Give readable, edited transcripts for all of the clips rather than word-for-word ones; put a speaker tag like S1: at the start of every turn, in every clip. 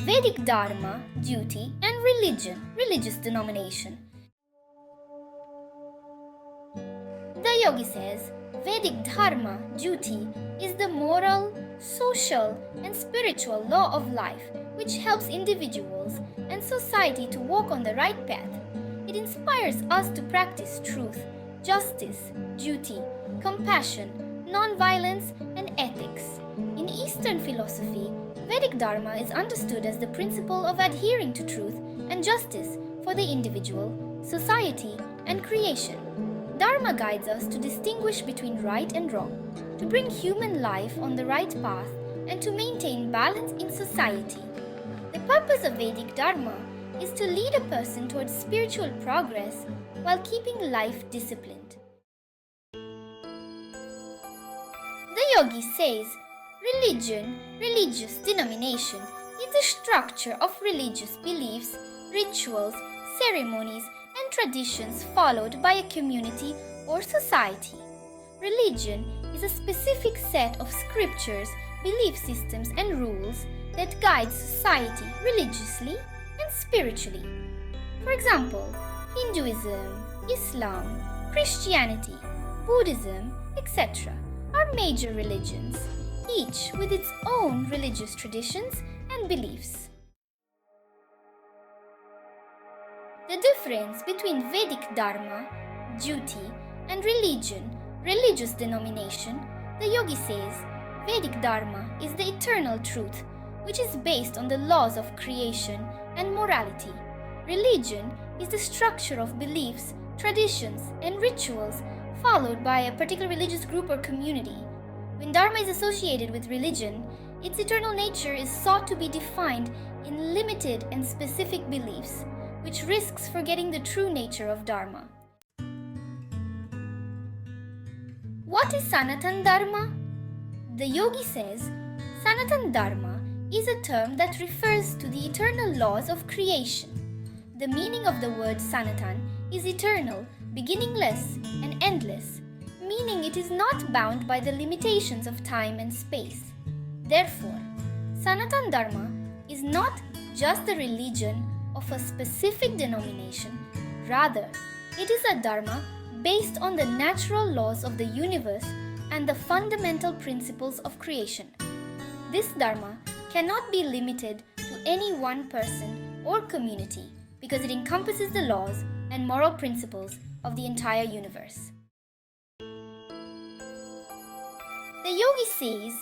S1: Vedic Dharma, duty, and religion, religious denomination. The yogi says Vedic Dharma, duty, is the moral, social, and spiritual law of life which helps individuals and society to walk on the right path. It inspires us to practice truth, justice, duty, compassion, non-violence, and ethics. In Eastern philosophy, Vedic Dharma is understood as the principle of adhering to truth and justice for the individual, society, and creation. Dharma guides us to distinguish between right and wrong, to bring human life on the right path, and to maintain balance in society. The purpose of Vedic Dharma is to lead a person towards spiritual progress while keeping life disciplined. The yogi says, religion, religious denomination, is the structure of religious beliefs, rituals, ceremonies, and traditions followed by a community or society. Religion is a specific set of scriptures, belief systems, and rules that guide society religiously and spiritually. For example, Hinduism, Islam, Christianity, Buddhism, etc. are major religions, each with its own religious traditions and beliefs. The difference between Vedic Dharma, duty, and religion, religious denomination, the yogi says, Vedic Dharma is the eternal truth, which is based on the laws of creation and morality. Religion is the structure of beliefs, traditions, and rituals followed by a particular religious group or community. When Dharma is associated with religion, its eternal nature is sought to be defined in limited and specific beliefs, which risks forgetting the true nature of Dharma. What is Sanatan Dharma? The yogi says, Sanatan Dharma is a term that refers to the eternal laws of creation. The meaning of the word Sanatan is eternal, beginningless, and endless, meaning it is not bound by the limitations of time and space. Therefore, Sanatan Dharma is not just the religion of a specific denomination, rather, it is a Dharma based on the natural laws of the universe and the fundamental principles of creation. This Dharma cannot be limited to any one person or community because it encompasses the laws and moral principles of the entire universe. The yogi says,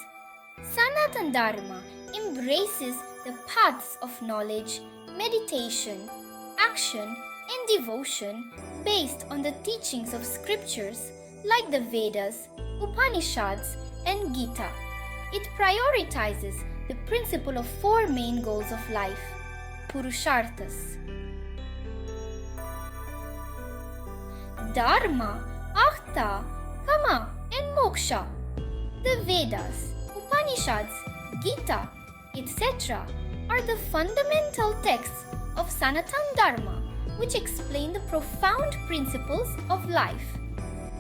S1: Sanatan Dharma embraces the paths of knowledge, meditation, action, and devotion based on the teachings of scriptures like the Vedas, Upanishads, and Gita. It prioritizes the principle of four main goals of life, Purusharthas: Dharma, Artha, Kama, and Moksha. The Vedas, Upanishads, Gita, etc. are the fundamental texts of Sanatan Dharma, which explain the profound principles of life.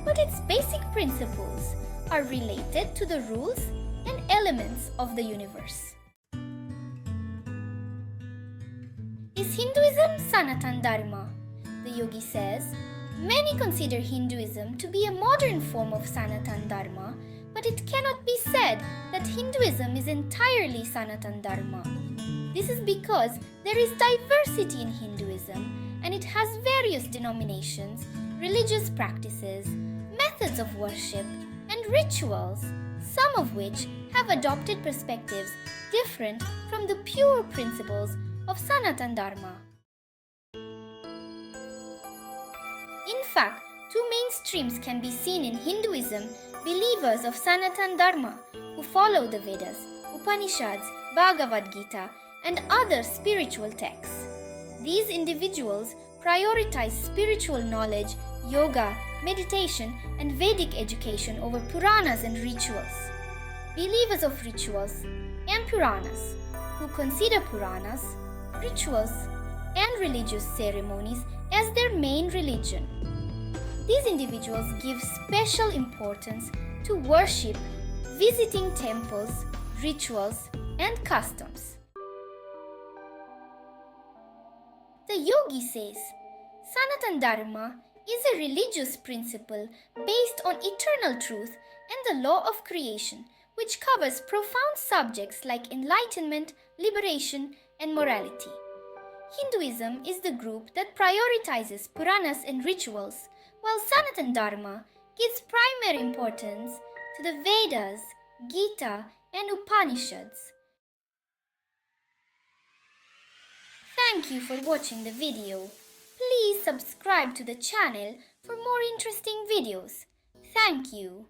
S1: But its basic principles are related to the rules and elements of the universe. Is Hinduism Sanatan Dharma? The yogi says, many consider Hinduism to be a modern form of Sanatan Dharma, but it cannot be said that Hinduism is entirely Sanatan Dharma. This is because there is diversity in Hinduism and it has various denominations, religious practices, methods of worship, and rituals, some of which have adopted perspectives different from the pure principles of Sanatan Dharma. In fact, two main streams can be seen in Hinduism: believers of Sanatan Dharma who follow the Vedas, Upanishads, Bhagavad Gita, and other spiritual texts. These individuals prioritize spiritual knowledge, yoga, meditation, and Vedic education over Puranas and rituals. Believers of rituals and Puranas who consider Puranas, rituals, and religious ceremonies as their main religion. These individuals give special importance to worship, visiting temples, rituals, and customs. The yogi says, Sanatana Dharma is a religious principle based on eternal truth and the law of creation, which covers profound subjects like enlightenment, liberation, and morality. Hinduism is the group that prioritizes Puranas and rituals, while Sanatana Dharma gives primary importance to the Vedas, Gita, and Upanishads. Thank you for watching the video. Please subscribe to the channel for more interesting videos. Thank you.